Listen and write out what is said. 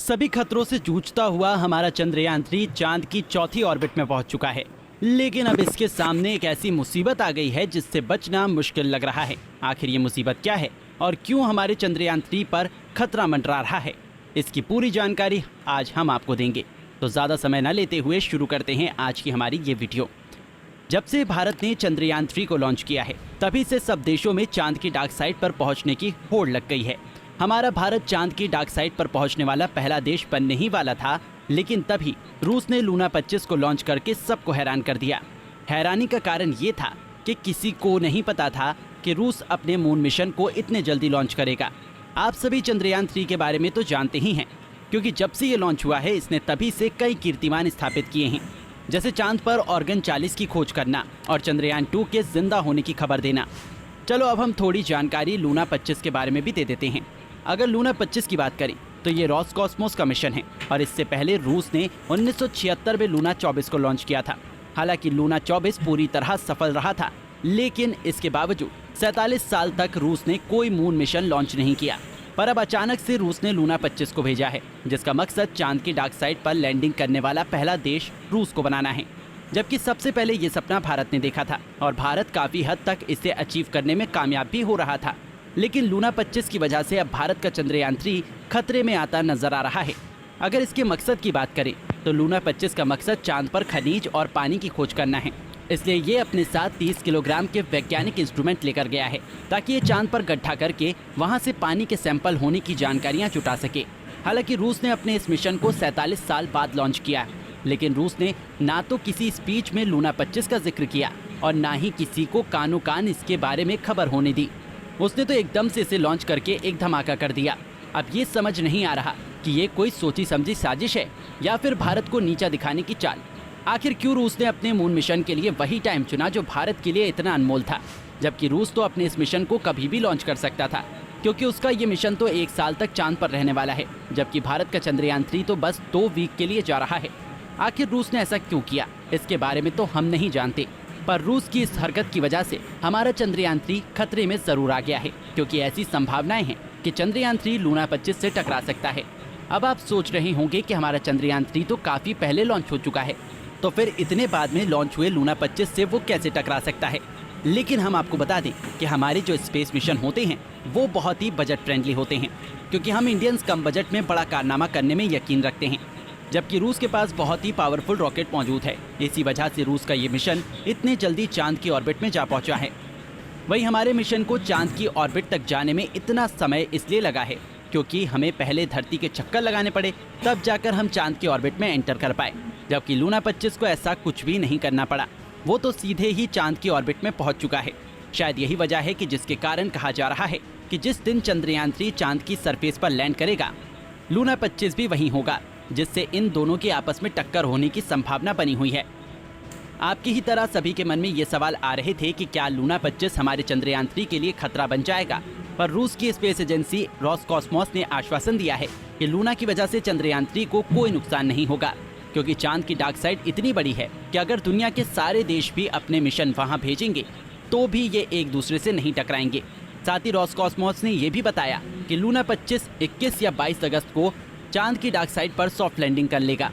सभी खतरों से जूझता हुआ हमारा चंद्रयान-3 चांद की चौथी ऑर्बिट में पहुंच चुका है। लेकिन अब इसके सामने एक ऐसी मुसीबत आ गई है जिससे बचना मुश्किल लग रहा है। आखिर ये मुसीबत क्या है और क्यों हमारे चंद्रयान-3 पर खतरा मंडरा रहा है, इसकी पूरी जानकारी आज हम आपको देंगे। तो ज़्यादा समय न लेते हुए शुरू करते हैं आज की हमारी ये वीडियो। जब से भारत ने चंद्रयान-3 को लॉन्च किया है, तभी से सब देशों में चांद की डार्क साइड पर पहुंचने की होड़ लग गई है। हमारा भारत चांद की डार्क साइड पर पहुंचने वाला पहला देश बनने ही वाला था, लेकिन तभी रूस ने लूना 25 को लॉन्च करके सबको हैरान कर दिया। हैरानी का कारण ये था कि किसी को नहीं पता था कि रूस अपने मून मिशन को इतने जल्दी लॉन्च करेगा। आप सभी चंद्रयान-3 के बारे में तो जानते ही हैं, क्योंकि जब से ये लॉन्च हुआ है इसने तभी से कई कीर्तिमान स्थापित किए हैं, जैसे चांद पर ऑर्गन 40 की खोज करना और चंद्रयान-2 के जिंदा होने की खबर देना। चलो अब हम थोड़ी जानकारी लूना 25 के बारे में भी दे देते हैं। अगर लूना 25 की बात करें तो ये रॉसकॉस्मोस का मिशन है और इससे पहले रूस ने 1976 में लूना 24 को लॉन्च किया था। हालांकि लूना 24 पूरी तरह सफल रहा था, लेकिन इसके बावजूद 47 साल तक रूस ने कोई मून मिशन लॉन्च नहीं किया। पर अब अचानक से रूस ने लूना 25 को भेजा है, जिसका मकसद चांद की डार्क साइड पर लैंडिंग करने वाला पहला देश रूस को बनाना है। जबकि सबसे पहले ये सपना भारत ने देखा था और भारत काफी हद तक इसे अचीव करने में कामयाब भी हो रहा था। लेकिन लूना 25 की वजह से अब भारत का चंद्रयान-3 खतरे में आता नजर आ रहा है। अगर इसके मकसद की बात करें तो लूना 25 का मकसद चांद पर खनिज और पानी की खोज करना है। इसलिए ये अपने साथ 30 किलोग्राम के वैज्ञानिक इंस्ट्रूमेंट लेकर गया है, ताकि ये चांद पर गड्ढा करके वहां से पानी के सैंपल होने की जानकारियां जुटा सके। हालांकि रूस ने अपने इस मिशन को 47 साल बाद लॉन्च किया, लेकिन रूस ने ना तो किसी स्पीच में लूना 25 का जिक्र किया और ना ही किसी को कानो कान इसके बारे में खबर होने दी। उसने तो एकदम से इसे लॉन्च करके एक धमाका कर दिया। अब ये समझ नहीं आ रहा कि ये कोई सोची समझी साजिश है या फिर भारत को नीचा दिखाने की चाल। आखिर क्यों रूस ने अपने मून मिशन के लिए वही टाइम चुना जो भारत के लिए इतना अनमोल था, जबकि रूस तो अपने इस मिशन को कभी भी लॉन्च कर सकता था, क्योंकि उसका ये मिशन तो 1 साल तक चांद पर रहने वाला है, जबकि भारत का चंद्रयान-3 तो बस 2 वीक के लिए जा रहा है। आखिर रूस ने ऐसा क्यों किया, इसके बारे में तो हम नहीं जानते, पर रूस की इस हरकत की वजह से हमारा चंद्रयान-3 खतरे में जरूर आ गया है, क्योंकि ऐसी संभावनाएं हैं कि चंद्रयान-3 लूना 25 से टकरा सकता है। अब आप सोच रहे होंगे कि हमारा चंद्रयान-3 तो काफी पहले लॉन्च हो चुका है, तो फिर इतने बाद में लॉन्च हुए लूना 25 से वो कैसे टकरा सकता है। लेकिन हम आपको बता दें कि हमारे जो स्पेस मिशन होते हैं वो बहुत ही बजट फ्रेंडली होते हैं, क्योंकि हम इंडियंस कम बजट में बड़ा कारनामा करने में यकीन रखते हैं, जबकि रूस के पास बहुत ही पावरफुल रॉकेट मौजूद है। इसी वजह से रूस का ये मिशन इतने जल्दी चांद की ऑर्बिट में जा पहुंचा है। वहीं हमारे मिशन को चांद की ऑर्बिट तक जाने में इतना समय इसलिए लगा है क्योंकि हमें पहले धरती के चक्कर लगाने पड़े, तब जाकर हम चांद की ऑर्बिट में एंटर कर पाए, जबकि लूना 25 को ऐसा कुछ भी नहीं करना पड़ा। वो तो सीधे ही चांद की ऑर्बिट में पहुंच चुका है। शायद यही वजह है कि जिसके कारण कहा जा रहा है कि जिस दिन चंद्रयान-3 चांद की सरफेस पर लैंड करेगा, लूना 25 भी वहीं होगा, जिससे इन दोनों की आपस में टक्कर होने की संभावना बनी हुई है। आपकी ही तरह सभी के मन में ये सवाल आ रहे थे कि क्या लूना 25 हमारे चंद्रयान-3 के लिए खतरा बन जाएगा, पर रूस की स्पेस एजेंसी रॉसकॉस्मोस ने आश्वासन दिया है कि लूना की वजह से चंद्रयान-3 को कोई नुकसान नहीं होगा, क्योंकि चांद की डार्क साइड इतनी बड़ी है कि अगर दुनिया के सारे देश भी अपने मिशन वहां भेजेंगे तो भी ये एक दूसरे से नहीं टकराएंगे। साथ ही रॉसकॉस्मोस ने यह भी बताया कि लूना 25 21 या 22 अगस्त को चांद की डार्क साइड पर सॉफ्ट लैंडिंग कर लेगा।